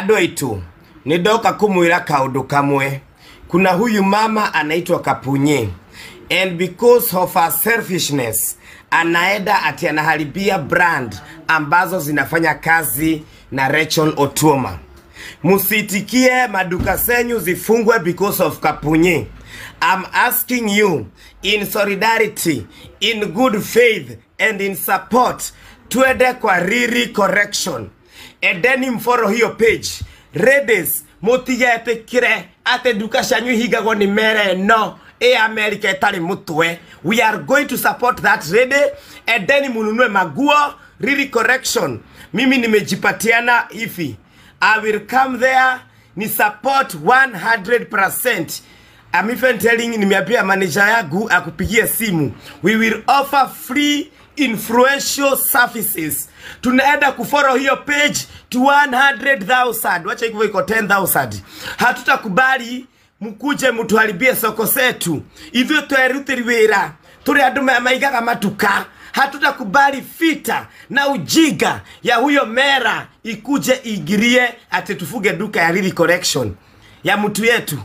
Adoitu, nidoka kumuira kaundu kamwe. Kuna huyu mama anaitwa Kapunye. And because of her selfishness, anaenda ati anaharibia brand ambazo zinafanya kazi na Rachel Otuoma. Musitikie maduka senyu zifungwe because of Kapunye. I'm asking you, in solidarity, in good faith, and in support, tuende kwa Riri Correction. Edeni mforo hiyo page. Ladies, mutigete kire ate duka shanyu higago ni mere no. America etari mutwe. We are going to support that lady. Edeni mununue maguo. Riri Correction. Mimi nimejipatiana hivi. I will come there. Ni support 100%. I'm even telling nimeambia manager yangu akupigie simu. We will offer free influential services. Tunaenda kufollow hiyo page to 100,000. Wacha hivyo iko 10,000. Hatutakubali mukuje mutuharibie soko setu. Hivyo tuerutiri wira. Turi andu maigaga matuka. Hatutakubali fita na ujiga ya huyo mera ikuje igirie ati tufuge duka ya Riri Correction. Ya mtu yetu.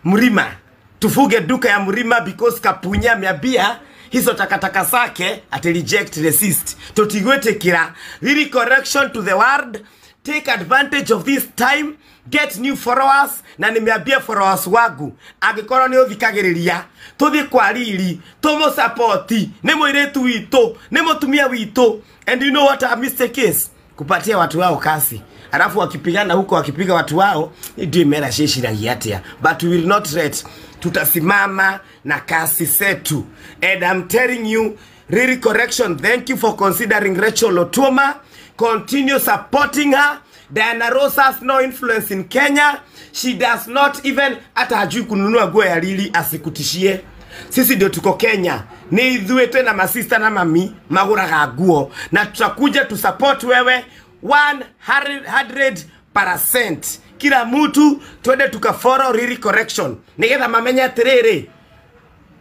Murima. Tufuge duka ya Murima because Kapunya miabia hizo takataka zake ati reject resist. Totigwete kira. Riri Correction to the world. Take advantage of this time. Get new followers. Na nimeambia followers wagu. Agikoro ni uthikagiriria. Tuthi kwa Riri. Tomo supporti. Nemo iretu wito. Nemo tumia wito. And you know what our mistake is? Kupatia watu wao kasi. Alafu wakipigana huko wakipiga watu wao. Ndio imera sheshiragia atia. But we will not let. Tutasimama na kasi setu. And I'm telling you, Riri Correction, thank you for considering Rachel Otuoma. Continue supporting her. Diana Ross has no influence in Kenya. She does not even hata hajui kununua nguo ya Riri asikutishie. Sisi ndio tuko Kenya. Ni idhue tena masista na mami maguraga nguo. Na tutakuja tu support wewe 100%. Kila mtu twende tukafollow Riri Correction. Nigetha mamenya tiriri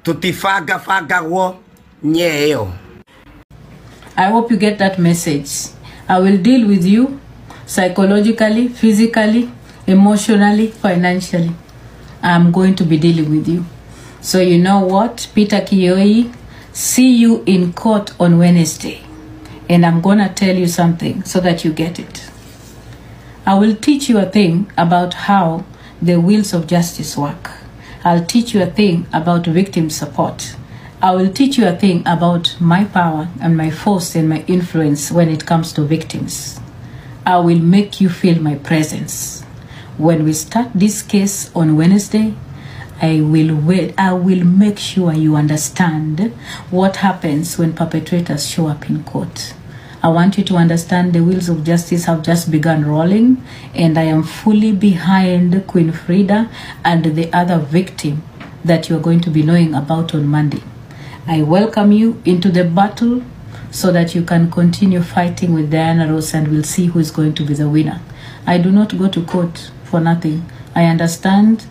tutifaga wo nyeo. I hope you get that message. I will deal with you psychologically, physically, emotionally, financially. I'm going to be dealing with you. So you know what? Peter Kioi, see you in court on Wednesday. And I'm going to tell you something so that you get it. I will teach you a thing about how the wheels of justice work. I'll teach you a thing about victim support. I will teach you a thing about my power and my force and my influence when it comes to victims. I will make you feel my presence. When we start this case on Wednesday, I will make sure you understand what happens when perpetrators show up in court. I want you to understand the wheels of justice have just begun rolling, and I am fully behind Queen Frida and the other victim that you are going to be knowing about on Monday. I welcome you into the battle so that you can continue fighting with Diana Ross, and we'll see who is going to be the winner. I do not go to court for nothing. I understand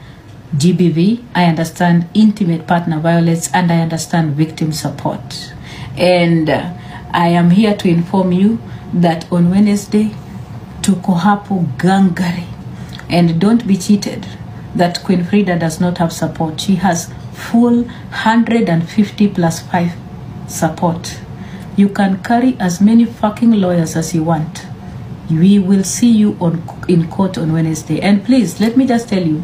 GBV, I understand intimate partner violence, and I understand victim support. And I am here to inform you that on Wednesday, tuko hapo gangari. And don't be cheated that Queen Frida does not have support. She has full 150 plus 5 support. You can carry as many fucking lawyers as you want. We will see you in court on Wednesday. And please, let me just tell you,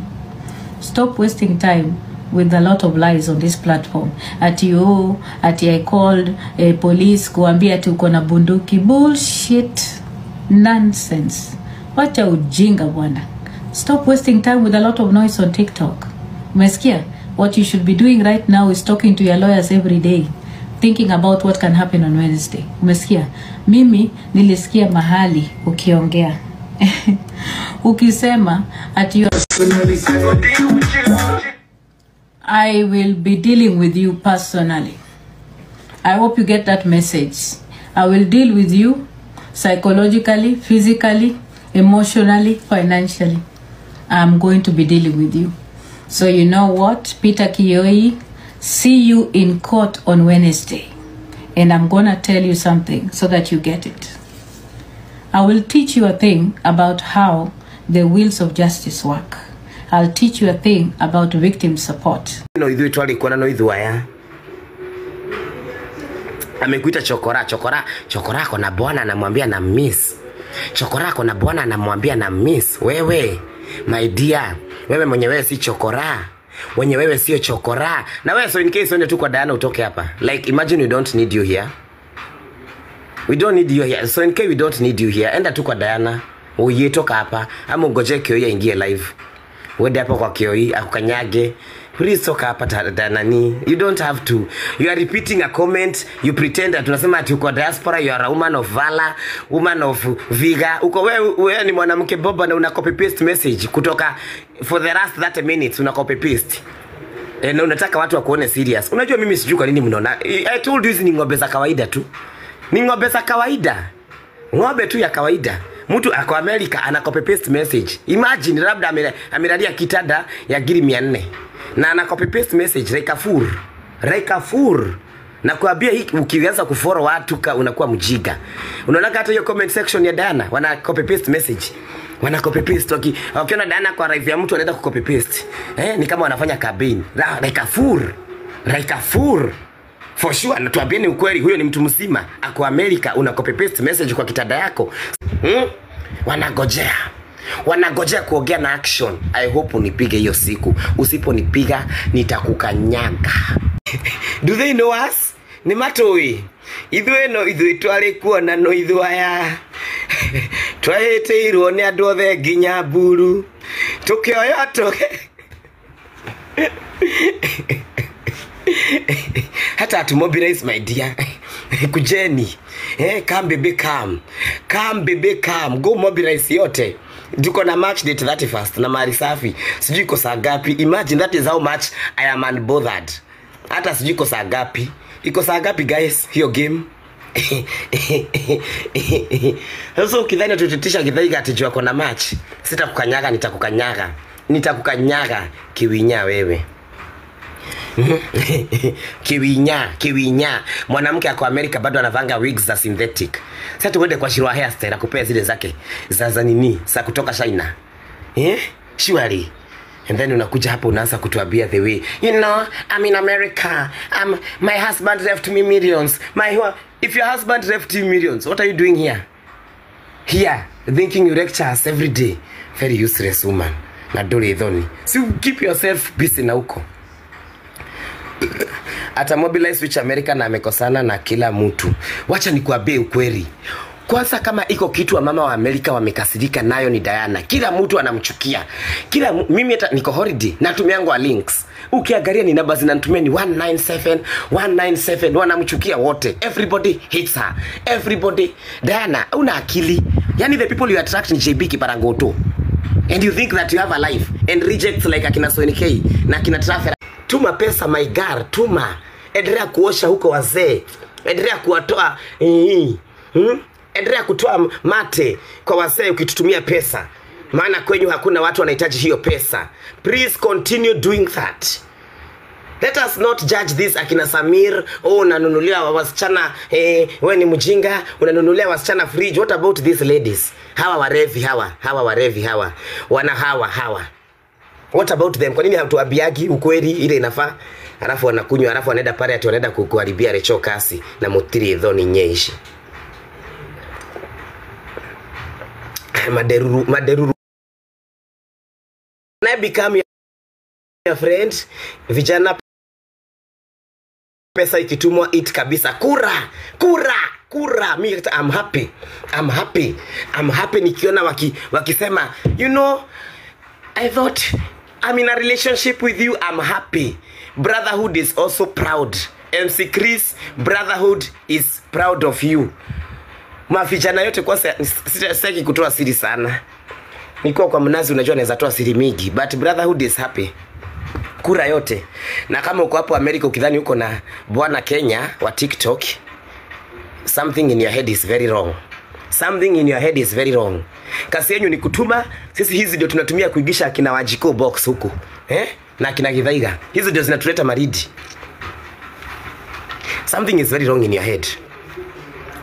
stop wasting time with a lot of lies on this platform. Ati I called police kuambia ati uko na bunduki. Bullshit. Nonsense. Wacha ujinga bwana. Stop wasting time with a lot of noise on TikTok. Umesikia? What you should be doing right now is talking to your lawyers every day, thinking about what can happen on Wednesday. Umesikia? Mimi nilisikia mahali ukiongea. Ukisema ati I will be dealing with you personally. I hope you get that message. I will deal with you psychologically, physically, emotionally, financially. I'm going to be dealing with you. So you know what? Peter Kioi, see you in court on Wednesday. And I'm going to tell you something so that you get it. I will teach you a thing about how the wheels of justice work. I'll teach you a thing about victim support. No idhu itwali kuona no idhu aya. Amekuita chokora ako na bwana anamwambia na miss. Chokora ako na bwana anamwambia na miss. Wewe, my dear, wewe mwenyewe si chokora. Wenye wewe sio chokora. Na wewe so in case uende tu kwa Diana utoke hapa. Like imagine we don't need you here. We don't need you here. So in case we don't need you here, enda tu kwa Diana. Uye toka hapa. Ama ungoje Kioi aingie live. Uende hapo kwa Kioi akukanyage. Please toka hapa nani. You don't have to. You are repeating a comment. You pretend that tunasema ati uko diaspora. You are a woman of valor, woman of vigor. Uko wewe ni mwanamke boba na una copy paste message kutoka for the last 30 minutes una copy paste. Na unataka watu wakuone serious. Unajua mimi sijui kwa nini mnaona. I told you hizi ni ng'ombe za kawaida tu. Ni ng'ombe za kawaida. Ng'ombe tu ya kawaida. Mtu ako America ana copy paste message. Imagine labda amelalia kitanda ya giri 400. Na ana copy paste message Raikafur. Na kuambia hiki ukianza kufollow watu unakuwa mjiga. Unaona hata hiyo comment section ya Diana wana copy paste message. Wana copy paste wakiona Diana kwa live ya mtu anaenda ku copy paste. Ni kama wanafanya campaign. Raikafur. For sure natuambieni ukweli huyo ni mtu mzima. Ako America una copy paste message kwa kitanda yako. Wanagojea kuongea na action. I hope unipige hiyo siku. Usiponipiga nitakukanyaga. Do they know us? Ni matoi. Ithu twale kuona no ithu aya. Twaheteirwo ni andu othe nginya Mburu. Tukioya toke. Hata to mobilize my dear. Kujeni. Come baby come. Go mobilize yote. Duko na match date 31st na mari safi. Sijui ko saa gapi. Imagine that is how much I am unbothered. Hata sijui ko saa gapi. Iko saa gapi guys hiyo game? Sasa ukidhani tututisha Githaiga atijua kona match. Sitakukanyaga nitakukanyaga Kiwinya wewe. Kiwinya mwanamke ako America bado anavanga wigs za synthetic. Sasa tuende kwa Shirwa hairstyle akupea zile zake za nini za kutoka China. Surely. And then unakuja hapo unaanza kutuambia the way, you know, I'm in America. My husband left me millions. If your husband left you millions, what are you doing here? Here, thinking you lecture us every day. Very useless woman. Na dole dhoni. So keep yourself busy na huko. Ata mobilize which America na amekosana na kila mtu. Wacha nikuambie ukweli. Kwanza kama iko kitu wa mama wa Amerika wamekasirika nayo ni Diana. Kila mtu anamchukia. Mimi hata niko holiday natumiangwa links. Ukiangalia ni namba zinanitumia ni 197 wanamchukia wote. Everybody hates her. Everybody. Diana, una akili. Yani the people you attract ni JB Kiparangoto. And you think that you have a life and rejects like akina Soini K na akina Trafera. Tuma pesa my girl, tuma. Endelea kuosha huko wazee. Endelea kuwatoa endelea kutoa mate kwa wazee ukitutumia pesa. Maana kwenyu hakuna watu wanahitaji hiyo pesa. Please continue doing that. Let us not judge this akina Samir. Unanunulia wasichana wewe ni mjinga, unanunulia wasichana fridge. What about these ladies? Hawa warevi hawa. Wana hawa. What about them? Kwa nini hatuambiagi ukweli ile inafaa? Alafu wanakunywa, alafu wanaenda pale ati wanaenda kukuharibia Recho Kasi na Mutiri Dhoni Nyeishi. Maderuru. When I become your friend, vijana pesa ikitumwa it kabisa. Kura. Me, I'm happy nikiona wakisema, you know, I thought I'm in a relationship with you. I'm happy. Brotherhood is also proud. MC Chris, brotherhood is proud of you. Mavijana yote kwa sitaki kutoa siri sana. Niko kwa mnazi unajua naweza toa siri mingi, but brotherhood is happy. Kura yote. Na kama uko hapo America ukidhani uko na bwana Kenya wa TikTok, something in your head is very wrong. Kasi yenu ni kutuma, sisi hizi ndio tunatumia kuigisha kina Wajiko box huku. Na kina Githaiga. Hizi ndio zinatuleta maridi. Something is very wrong in your head.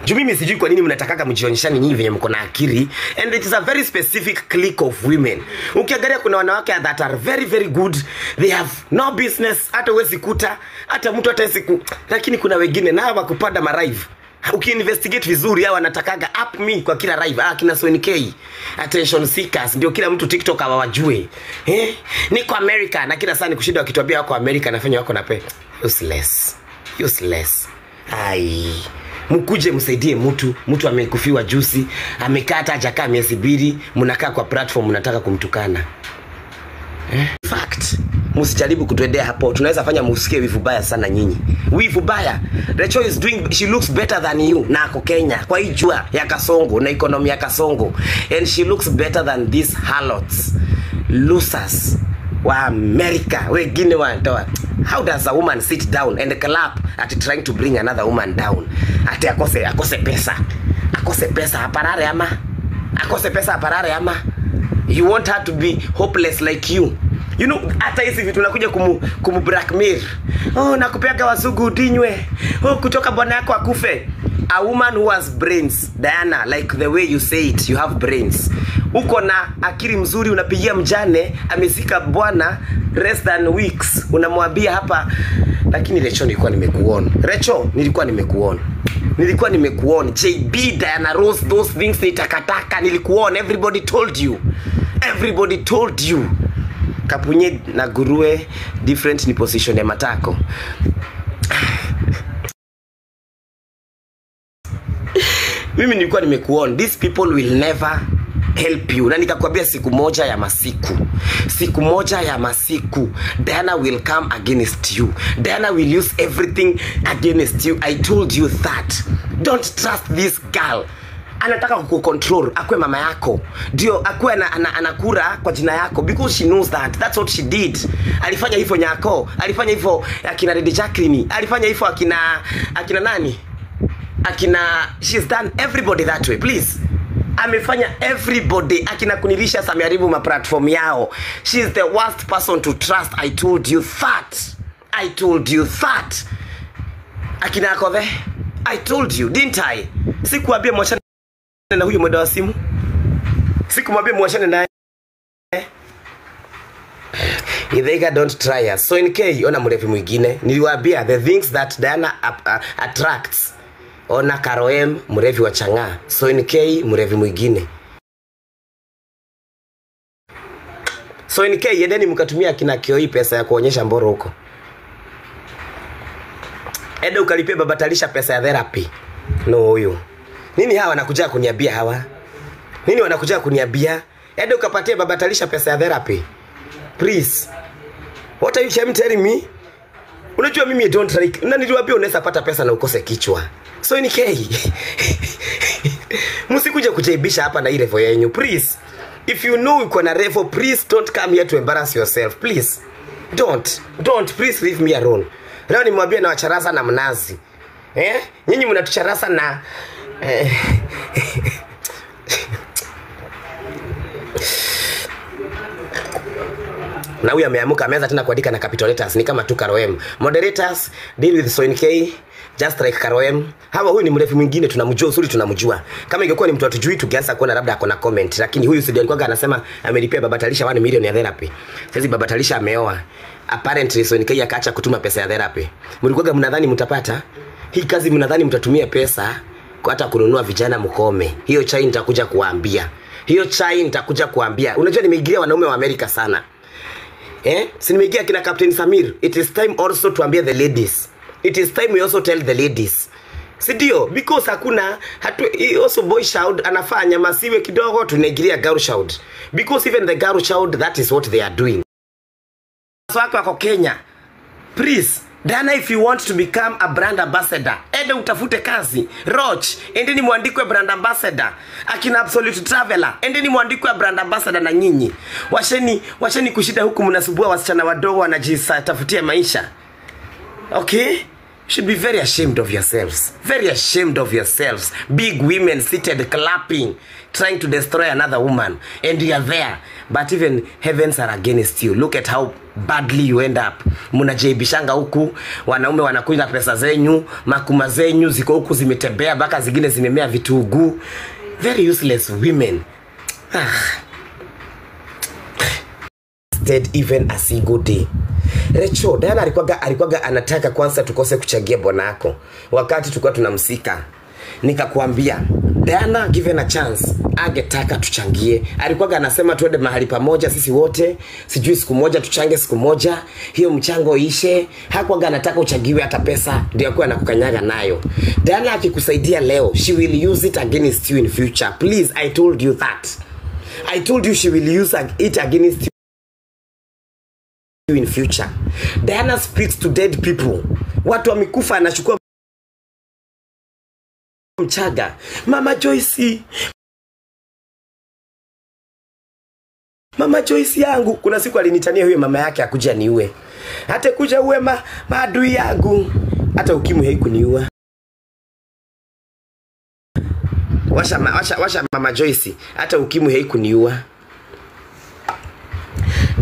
Juu mimi sijui kwa nini mnataka mjionyeshane nyinyi venye mko na akili, and it is a very specific clique of women. Ukiangalia kuna wanawake that are very very good, they have no business, hata uwezi kuta, hata mtu hata siku, lakini kuna wengine nao wakupanda marive. Ukiinvestigate vizuri hao wanatakaga up me kwa kila live. Kina Soin K, attention seekers, ndio kila mtu TikTok hawajue. Niko America na kila saa nikushinda wakituambia wako America nafanya wako na pe. Useless. Ai. Mkuje msaidie mtu amekufiwa juzi, amekata hajakaa miezi 2, mnakaa kwa platform mnataka kumtukana. Fact. Msijaribu kutuendea hapo. Tunaweza fanya musikie wivu baya sana nyinyi. Wivu baya. Rachel is doing, she looks better than you. Na ako Kenya. Kwa hii jua ya Kasongo na economy ya Kasongo. And she looks better than these harlots. Losers wa America. Wengine wanatoa. How does a woman sit down and clap at trying to bring another woman down? Ati akose pesa. Akose pesa aparare ama. Akose pesa aparare ama. You want her to be hopeless like you. You know, hata hizi vitu unakuja kumu blackmail. Nakupeaga wasugu utinywe. Kutoka bwana yako akufe. A woman who has brains, Diana, like the way you say it, you have brains. Uko na akili mzuri, unapigia mjane amesika bwana less than weeks. Unamwambia hapa, lakini Rachel nilikuwa nimekuona. Nilikuwa nimekuona. JB, Diana Rose, those things nitakataka, nilikuona. Everybody told you. Kapunye na Gurue different ni position ya matako. Mimi nilikuwa nimekuona. These people will never help you. Na nikakwambia siku moja ya masiku Diana will come against you. Diana will use everything against you. I told you that. Don't trust this girl. Anataka kukontrol, akwe mama yako. Ndio akwe anakura kwa jina yako because she knows that. That's what she did. Alifanya hivyo Nyako, alifanya hivyo akina Lady Jacqueline, alifanya hivyo akina nani? She's done everybody that way, please. Amefanya everybody, akina Kunilisha sameharibu ma platform yao. She is the worst person to trust. I told you that. Akina Akove, I told you, didn't I? Sikuambia mwachane na huyo mwenda wa simu. Sikumwambia mwachane naye. Idhega don't try us. Soin K, ona mrefi mwingine. Niliwaambia the things that Diana attracts. Ona Karoem, mrevi wa Chang'aa. Soin K, mrevi mwingine. Soin K, yendeni mkatumia kina Kioi pesa ya kuonyesha mboro huko. Ede ukalipia babatalisha pesa ya therapy. No huyo. Nini hawa wanakuja kuniambia hawa? Nini wanakuja kuniambia? Ede ukapatia babatalisha pesa ya therapy. Please. What are you telling me? Unajua mimi don't like. Na niliwaambia unaweza pata pesa na ukose kichwa. So ni K. Msikuje kujaibisha hapa na ile level yenu, please. If you know uko na level, please don't come here to embarrass yourself, please. Don't please leave me alone. Leo nimwambia na wacharaza na mnazi. Nyinyi mnatucharasa na na huyu ameamuka ameanza tena kuandika na capital letters ni kama tu Karoem. Moderators deal with Soin K just like Karoem. Hawa huyu ni mrefu mwingine tunamjua usuri tunamjua. Kama ingekuwa ni mtu atujui tungeanza kuona labda akona comment, lakini huyu sidi alikuwa anasema amelipia babatalisha 1 million ya therapy. Sasa babatalisha ameoa. Apparently Soin K akaacha kutuma pesa ya therapy. Mlikuwa mnadhani mtapata? Hii kazi mnadhani mtatumia pesa kwa hata kununua vijana mkome. Hiyo chai nitakuja kuambia. Unajua nimeigilia wanaume wa Amerika sana. Si nimeigia kina Captain Samir. It is time also to ambia the ladies. It is time we also tell the ladies. Sidio, because hakuna also boy child anafanya masiwe kidogo tunaigilia girl child. Because even the girl child, that is what they are doing. Wako wako Kenya. Please, Diana, if you want to become a brand ambassador, ende utafute kazi. Roch, endeni muandikwe brand ambassador. Akina Absolute Traveler, endeni muandikwe brand ambassador na nyinyi. Washeni kushida huku mnasubua wasichana wadogo wanajitafutia maisha. Okay? should be very ashamed of yourselves. Very ashamed of yourselves. Big women seated clapping, trying to destroy another woman. And you are there. But even heavens are against you. Look at how badly you end up. Munajaibishanga huku, wanaume wanakuja pesa zenyu, makuma zenyu ziko huku zimetembea, baka zingine zimemea vitugu. Very useless women. Dead even a single day. Recho, Diana alikuwaga anataka kwanza tukose kuchagia bwana yako. Wakati tulikuwa tunamsika. Nikakuambia, Diana given a chance, angetaka tuchangie. Alikuwaga anasema tuende mahali pamoja sisi wote, sijui siku moja tuchange siku moja, hiyo mchango ishe. Hakuwaga anataka uchagiwe hata pesa, ndio akuwa anakukanyaga nayo. Diana akikusaidia leo, she will use it against you in future. Please, I told you that. I told you she will use it against you in future. Diana speaks to dead people. Watu wamekufa anachukua mchaga. Mama Joyce. Mama Joyce yangu. Kuna siku alinitania huyo mama yake akuja niue. Hata kuja uwe maadui yangu. Hata ukimwi haikuniua. Washa Mama Joyce. Hata ukimwi haikuniua.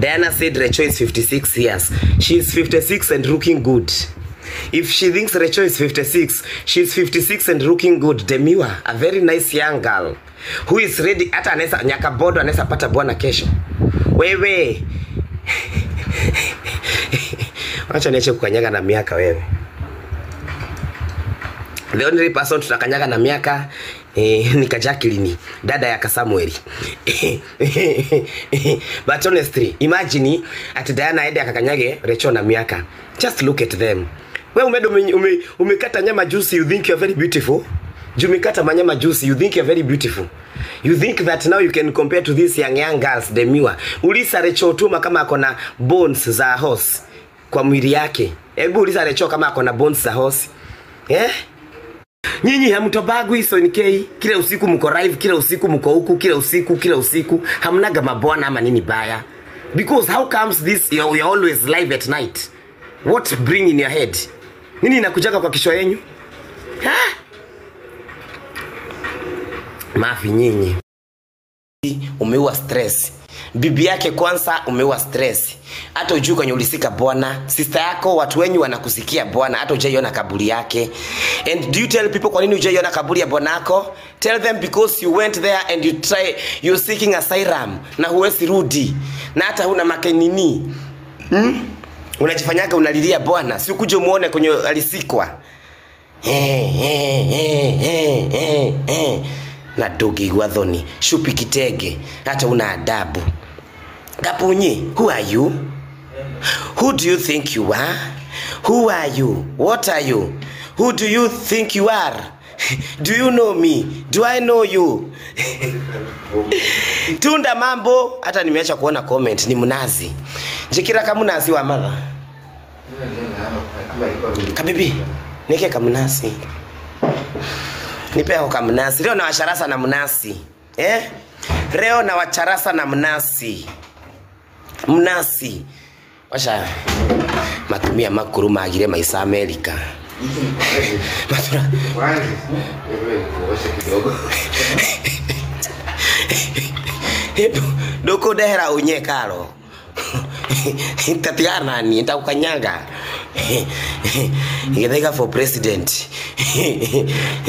Diana said Recho is 56 years. She is 56 and looking good. If she thinks Recho is 56, she is 56 and looking good. Demiwa, a very nice young girl who is ready. Hata anaweza Nyakabodo anaweza pata bwana kesho. Wewe. Wacha niache kukanyaga na miaka wewe. The only person tutakanyaga na miaka ni Jacqueline, dada ya Samuel. But honestly, imagine at Diana aende akakanyage Recho na miaka. Just look at them. Wewe umekata nyama juicy, you think you're very beautiful. Umekata manyama juicy, you think you're very beautiful. You think that now you can compare to these young girls, Demiwa. Ulisa Recho tuma kama akona bones za horse kwa mwili yake. Hebu ulisa Recho kama akona bones za horse. Nyinyi hamtobagwi Sonikei, kila usiku mko live, kila usiku mko huku, kila usiku hamnaga mabwana ama nini baya? Because how comes this you're always live at night? What bring in your head? Nini inakujaga kwa kichwa yenu? Mafi nyinyi. Umeua stress. Bibi yake kwanza umeua stress. Hata ujui kwenye ulisika bwana, sister yako watu wenyu wanakusikia bwana, hata hujaiona kaburi yake. And do you tell people kwa nini hujaiona kaburi ya bwanako? Tell them because you went there and you're seeking asylum na huwezi rudi. Na hata huna makenini. Unajifanyaga unalilia bwana, si ukuje muone kwenye alisikwa. Na dogi gwathoni, shupi kitege, hata una adabu. Kapunyi, who are you? Who do you think you are? Who are you? What are you? Who do you think you are? Do you know me? Do I know you? Tunda mambo, hata nimeacha kuona comment, ni mnazi. Jikira kama mnazi wa mama. Kabibi, nike kama mnazi. Nipe hako kama mnazi. Leo na washarasa na mnazi. Leo na wacharasa na mnazi. Mnasi. Washa matumia makuru magire maisa Amerika. Matura. Doko dehera unye karo. Tatiana ni nitakukanyaga. Ngedeka for president.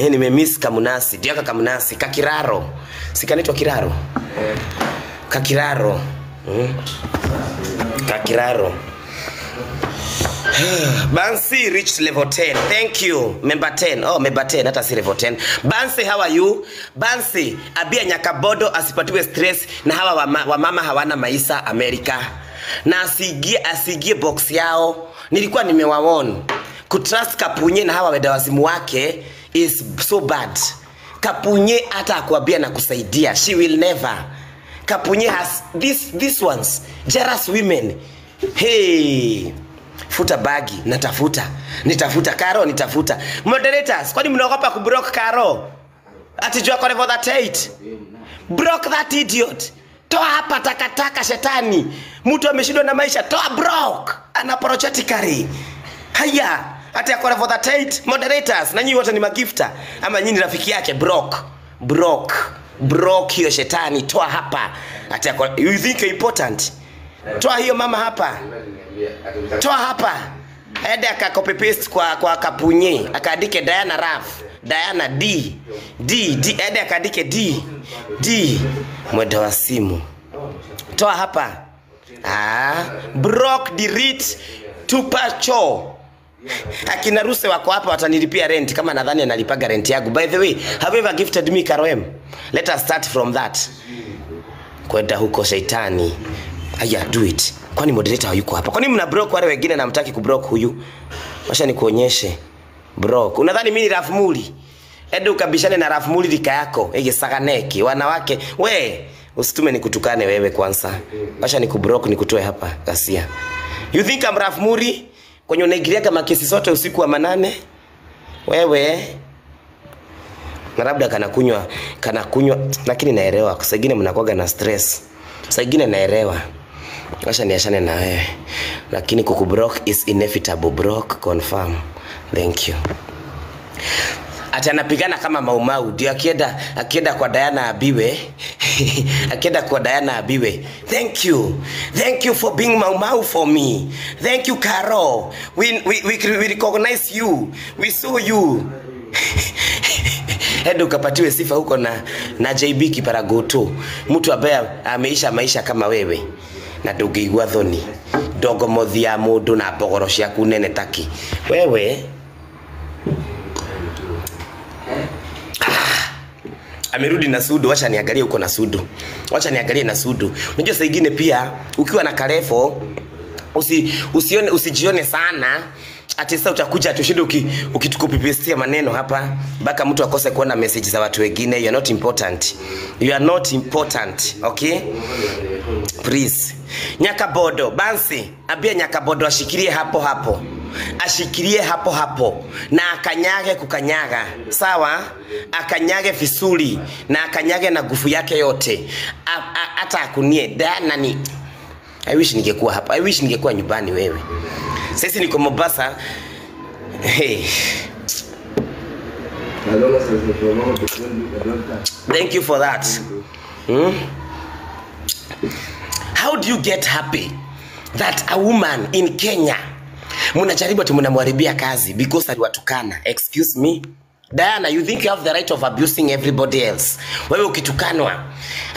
Nimemiss Kamunasi, Diaka Kamunasi, Kakiraro. Sikanitwa Kiraro. Kakiraro. Kakiraro. Bansi reached level 10. Thank you. Member 10. Oh, member 10. Hata si level 10. Bansi, how are you? Bansi, abia Nyakabodo asipatiwe stress na hawa wamama hawana maisha Amerika. Na asigie box yao. Nilikuwa nimewaon. Kutrust Kapunye na hawa wedawazimu wake is so bad. Kapunye hata akuambia na kusaidia. She will never. Kapunye has these ones. Jealous women. Hey. Futa bagi, nitafuta Karo, nitafuta. Moderators, kwani mnaogopa kublock Karo? Atijua kwa level 38. Block that idiot. Toa hapa takataka shetani. Mtu ameshindwa na maisha, toa block. Unapologetically. Haya, Ati akona for 38 moderators na nyinyi wote ni magifta ama nyinyi rafiki yake Brock hiyo shetani toa hapa. Ati akona, you think you're important? Toa hiyo mama hapa. Toa hapa. Aende akakopi paste kwa Kapunye, akaandike Diana Raf, Diana D, aende akaandike D. Mwenda wa simu. Toa hapa. Brock delete Tupacho. Akina Ruse wako hapa watanilipia rent kama nadhani analipaga rent yangu. By the way, have you ever gifted me Karoem? Let us start from that. Kwenda huko shetani. Aya, do it. Kwani moderator hayuko hapa? Kwani mna Brock wale wengine na mtaki kublock huyu? Washa nikuonyeshe. Brock. Unadhani mimi ni Rafmuli? Edu kabishane na Rafmuli lika yako. Ege sakaneki. Wanawake. We, usitume nikutukane wewe kwanza. Washa nikublock nikutoe hapa. Gasia. You think I'm Rafmuli? Kwenye unaigilia kama kesi zote usiku wa manane? Wewe. Na labda kana kunywa lakini naelewa. Kwa saingine mnakuwaga na stress. Saingine naelewa. Washa niashane na wewe. Lakini kukublock is inevitable. Brock confirm. Thank you. Ati anapigana kama Maumau. Ndio akienda kwa Diana abiwe. Akienda kwa Diana abiwe. Thank you for being Maumau for me. Thank you Karo. We recognize you. We saw you. Hedu ukapatiwe sifa huko na JB Kiparagoto. Mtu ambaye ameisha maisha kama wewe. Na ndungĩigua thoni ndogo mothia mundu na mbogoro ciaku nene taki wewe. Amerudi na sudu. Wacha niangalie uko na sudu. Wacha niangalie na sudu. Unajua saa nyingine pia ukiwa na karefo usijione sana ati sasa utakuja tushinde ukitukupipestia maneno hapa mpaka mtu akose kuona message za watu wengine. You are not important. Okay? Please. Nyakabodo Bansi, abia Nyakabodo ashikilie hapo. Ashikilie hapo na akanyage kukanyaga. Sawa? Akanyage fisuli na akanyage na nguvu yake yote. Hata akunie nani. I wish ningekuwa hapa. I wish ningekuwa nyumbani wewe. Sisi niko Mombasa. Hey. Thank you for that. How do you get happy that a woman in Kenya munajaribu ati mnamharibia kazi because aliwatukana? Excuse me? Diana, you think you have the right of abusing everybody else? Wewe ukitukanwa.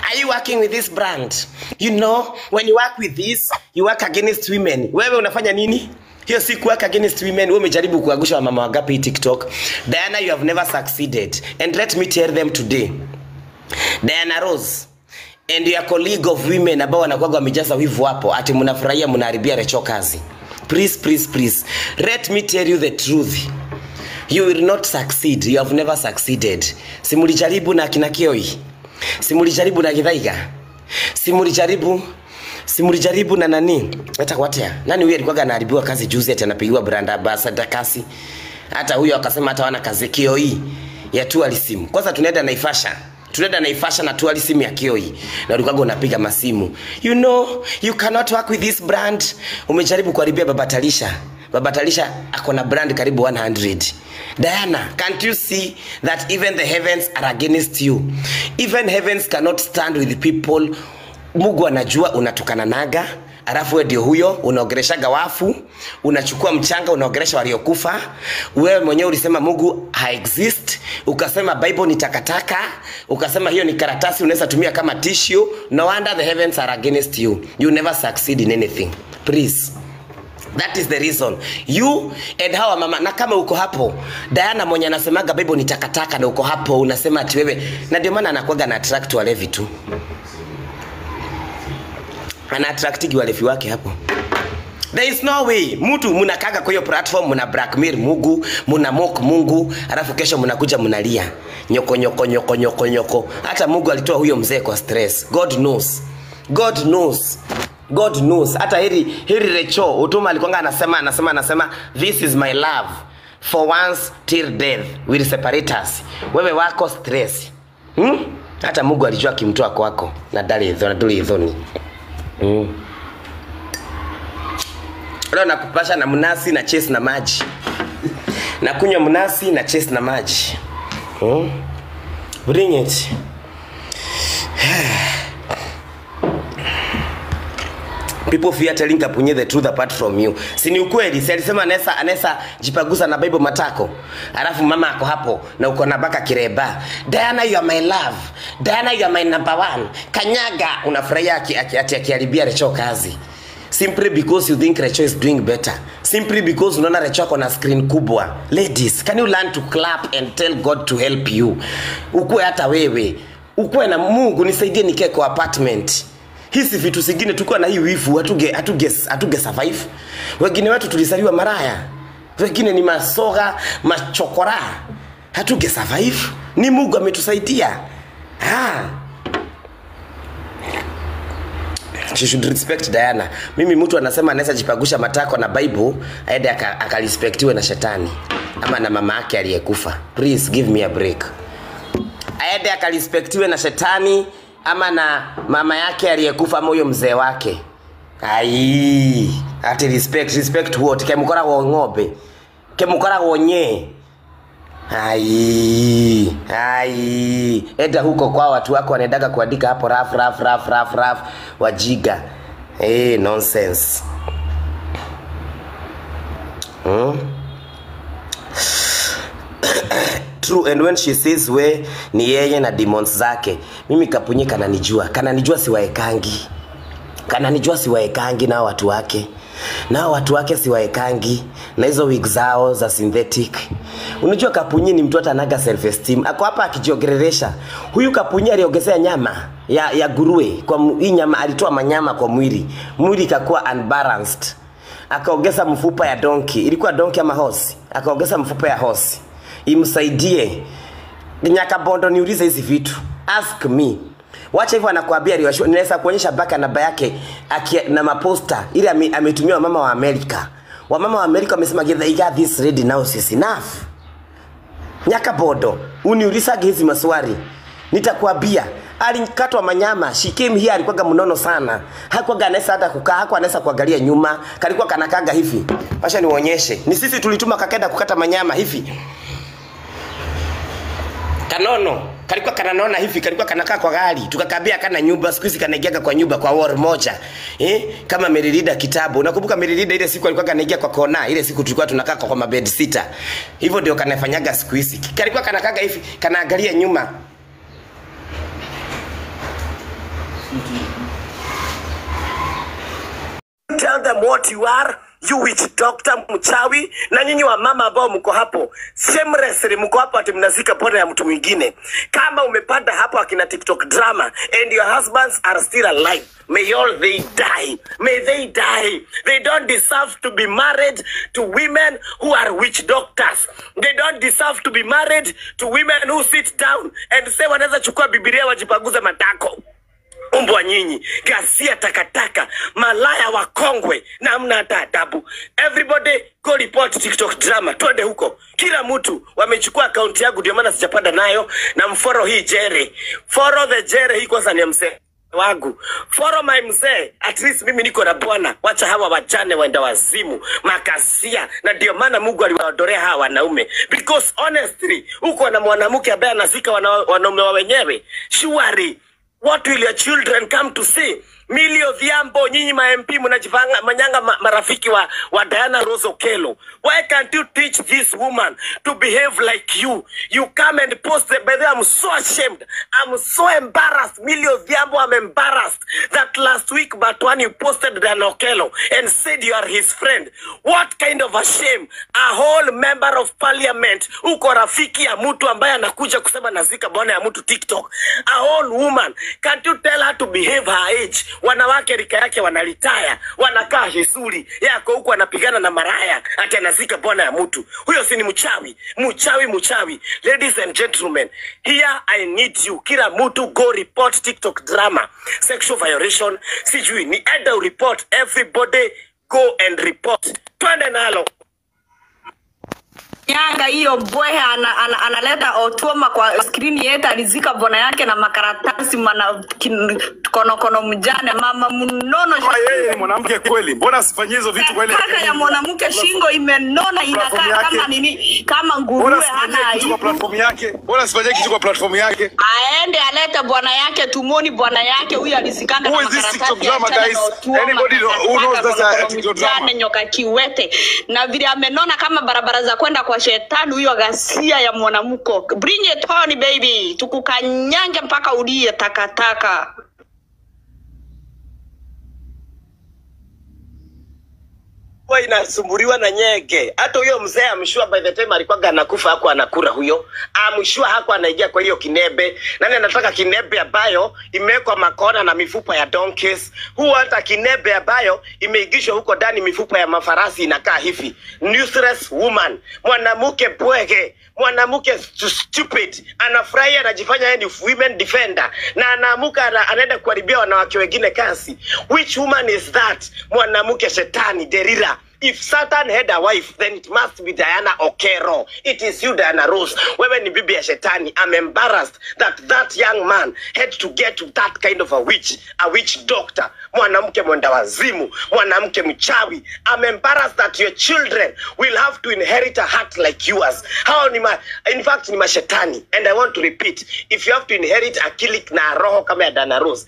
Are you working with this brand? You know, when you work with this, you work against women. Wewe unafanya nini? Hiyo si work against women. Wewe umejaribu kuangusha wamama wangapi TikTok? Diana, you have never succeeded. And let me tell them today. Diana Rose and your colleague of women ambao wanakuwa wamejaza wivu hapo ati mnafurahia mnaharibia Recho kazi. Please. Let me tell you the truth. You will not succeed. You have never succeeded. Simulijaribu na kina Kioi. Simulijaribu na Githaiga. Simulijaribu na nani? Hata kwatea. Nani huyo alikuwa anaharibiwa kazi juzi ati anapigiwa brand ambassador kasi. Hata huyo akasema hata wana kazi Kioi ya Tualisimu. Kwanza tunaenda Naivasha na Tualisimu ya Kioi. Na ulikuwa unapiga masimu. You know, you cannot work with this brand. Umejaribu kuharibia Baba Talisha akona brand karibu 100. Diana, can't you see that even the heavens are against you? Even heavens cannot stand with people. Mungu anajua unatukana naga. Alafu wewe ndio huyo unaogereshaga wafu, unachukua mchanga unaogeresha waliokufa. Wewe mwenyewe ulisema Mungu haexist, ukasema Bible ni takataka, ukasema hiyo ni karatasi unaweza tumia kama tissue. No wonder the heavens are against you. You never succeed in anything. Please. That is the reason. You and hawa mama, na kama uko hapo Diana mwenye anasemaga Bible ni takataka na uko hapo unasema ati wewe, na ndio maana anakuaga na attract wale vitu. Ana attractigi walefi wake hapo. There is no way. Mtu mnakaga kwa hiyo platform mna blackmail Mungu, mna mock Mungu, alafu kesho mnakuja mnalia. Nyoko. Hata Mungu alitoa huyo mzee kwa stress. God knows. Hata heri Recho Utuma alikuwa anasema this is my love. For once till death will separate us. Wewe wako stress. Hata Mungu alijua kimtoa kwako na dali idhoni. Leo nakupasha na mnasi na chase na maji. Na kunywa mnasi na chase na maji. Bring it. People fear telling Kapunye the truth apart from you. Si ni ukweli, si alisema anesa jipagusa na Bible matako. Alafu mama ako hapo na uko na baka kireba. Diana, you are my love. Diana, you are my number one. Kanyaga unafurahia akiharibia Recho kazi. Simply because you think Recho is doing better. Simply because unaona Recho ako na screen kubwa. Ladies, can you learn to clap and tell God to help you? Ukue hata wewe. Ukue na Mungu nisaidie nikae kwa apartment. Hizi vitu zingine tukua na hii wifu hatuge survive. Wengine wetu tulisaliwa maraya. Wengine ni masoga, machokora. Hatuge survive. Ni Mungu ametusaidia. She should respect Diana. Mimi mtu anasema anaweza jipagusha matako na Bible, aende akarespectiwe na shetani ama na mama yake aliyekufa. Please give me a break. Aende akarespectiwe na shetani ama na mama yake aliyekufa ama huyo mzee wake. Ati respect what? Kemukora go ng'ombe. Kemukora go nye. Eda huko kwa watu wako wanaendaga kuandika hapo raf wajiga. Nonsense. True, and when she says we ni yeye na demons zake, mimi Kapunye kananijua siwaekangi na watu wake. Na watu wake siwaekangi na hizo wig zao za synthetic. Unajua Kapunye ni mtu atanaga self esteem. Ako hapa akijiogereresha. Huyu Kapunye aliongezea nyama ya nguruwe. Kwa hii nyama alitoa manyama kwa mwili. Mwili ikakuwa unbalanced. Akaongeza mfupa ya donkey. Ilikuwa donkey ama horse. Akaongeza mfupa ya horse. Imsaidie. Nyakabondo niulize hizi vitu. Ask me. Wacha hivyo anakuambia ninaweza kuonyesha baka namba yake na maposta ili ametumia mama wa Amerika. Wamama wa Amerika wamesema they got this ready now, is enough. Nyakabondo, uniuliza hizi maswali. Nitakwambia alikatwa manyama. She came here alikuwa mnono sana. Hakuwa anaweza hata kukaa, hakuwa anaweza kuangalia nyuma. Kalikuwa kanakaga hivi. Acha nionyeshe. Ni sisi tulituma kakenda kukata manyama hivi. Kanono, kalikuwa kananona hivi, kalikuwa kanakaa kwa gari. Tukakabia kana nyumba, siku hizi kanaingia kwa nyumba kwa wall moja. Kama Merilida kitabu. Unakumbuka Merilida ile siku alikuwa kanaingia kwa kona, ile siku tulikuwa tunakaa kwa mabed sitter. Hivyo ndio kanafanyaga siku hizi. Kalikuwa kanakaga hivi, kanaangalia nyuma. Tell them what you are. You witch doctor mchawi na nyinyi wa mama ambao mko hapo shamelessly mko hapo ati mnazika pona ya mtu mwingine. Kama umepanda hapo akina TikTok drama and your husbands are still alive, may all they die. May they die. They don't deserve to be married to women who are witch doctors. They don't deserve to be married to women who sit down and say wanaweza chukua Biblia wajipaguza matako. Umbwa nyinyi, gasia takataka, malaya wakongwe na hamna hata adabu. Everybody go report TikTok drama. Twende huko. Kila mtu wamechukua account yangu ndio maana sijapanda nayo na mfollow hii Jerry. Follow the Jerry hii kwanza ni mzee wangu. Follow my mzee. At least mimi niko na bwana. Wacha hawa wajane waenda wazimu, makasia. Na ndio maana Mungu aliwaondorea hawa wanaume. Because honestly, uko na mwanamke ambaye anazika wanaume wa wenyewe. Surely what will your children come to see? Milio Dhiambo, nyinyi ma MP mnajifanga manyanga marafiki wa Diana Rose Okello. Why can't you teach this woman to behave like you? You come and post the birthday. I'm so ashamed. I'm so embarrassed. Milio Dhiambo, I'm embarrassed that last week but when you posted Diana Okello and said you are his friend. What kind of a shame? A whole member of parliament uko rafiki ya mtu ambaye anakuja kusema nazika bwana ya mtu TikTok. A whole woman. Can't you tell her to behave her age? Wanawake rika yake wanalitaya, wanakaa hisuri yako huku anapigana na maraya ati anazika bwana ya mtu. Huyo si ni mchawi? Mchawi. Ladies and gentlemen, here I need you. Kila mtu go report TikTok drama, sexual violation. Sijui ni enda report. Everybody go and report. Twende nalo. Kanyanga hiyo bweha analeta Otuoma kwa screen yetu, alizika bona yake na makaratasi kono mjane mama mnono. Yeye ni mwanamke kweli, mbona asifanyie hizo vitu kweli? Kaka ya mwanamke shingo imenona inakaa kama nini, kama nguruwe hana kitu kwa platform yake. Mbona asifanyie kitu kwa platform yake? Aende aleta bwana yake tumoni bwana yake huyu alisikanga na makaratasi. Anybody who knows that's a drama. Nyoka kiwete na vile amenona kama barabara za kwenda kwa shetani huyo ghasia ya mwanamko. Bring it on baby, tukukanyange mpaka ulie takataka. Kwa inasumburiwa na nyege. Hata huyo mzee amshua by the time alikuwa anakufa hapo anakura huyo. Amshua hapo anaingia kwa hiyo kinebe. Nani anataka kinebe ambayo imewekwa makona na mifupa ya donkeys? Huo hata kinebe ambayo imeigishwa huko ndani mifupa ya mafarasi inakaa hivi. Useless woman. Mwanamke bwege. Mwanamke stupid. Anafurahi anajifanya yeye ni women defender. Na anaamuka anaenda kuharibia wanawake wengine kasi. Which woman is that? Mwanamke shetani Derira. If Satan had a wife, then it must be Diana Okero. It is you, Diana Rose. Wewe ni bibi ya shetani. I'm embarrassed that young man had to get to that kind of a witch doctor. Mwanamke mwenda wazimu. Mwanamke mchawi. I'm embarrassed that your children will have to inherit a heart like yours. In fact, ni mashetani. And I want to repeat, if you have to inherit akili na roho kama ya Diana Rose,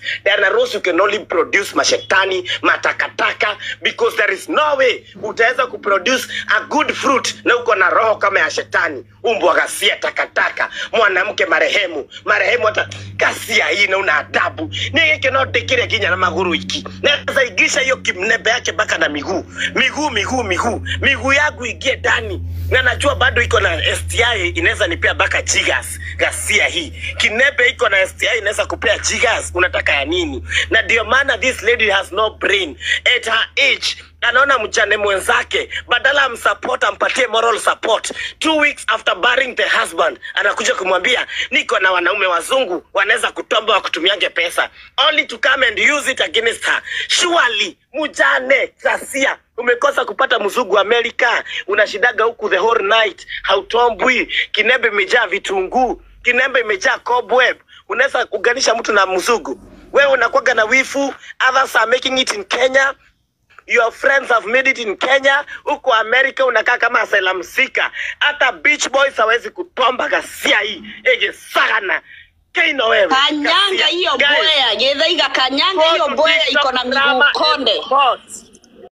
you can only produce mashetani, matakataka, because there is no way utaweza kuproduce a good fruit na uko na roho kama ya shetani. Umbwa ghasia takataka. Mwanamke marehemu hata ghasia hii na una adabu. Ni cannot dekire kinya na maguru iki. Naweza igisha hiyo kimnebe yake baka na miguu yangu igie ndani. Na najua bado iko na STI inaweza nipea baka jigas. Ghasia hii kinebe iko na STI inaweza kupea jigas. Unataka ya nini? Na ndio maana this lady has no brain at her age. Anaona mjane mwenzake badala msupport ampatie moral support. 2 weeks after burying the husband anakuja kumwambia niko na wanaume wazungu wanaweza kutomba wakutumiange pesa, only to come and use it against her. Surely mjane ghasia, umekosa kupata mzungu Amerika, unashidaga huku the whole night, hautombwi. Kinembe imejaa vitunguu, kinembe imejaa cobweb. Unaweza kuganisha mtu na mzungu? Wewe unakuwa na wifu, others are making it in Kenya. Your friends have made it in Kenya. Uko America unakaa kama asylum seeker. Hata beach boys hawezi kutomba ghasia hii. Ege sana. Kaino wewe. Kanyanga hiyo boya. Gedaiga kanyanga hiyo boya iko na miguu konde.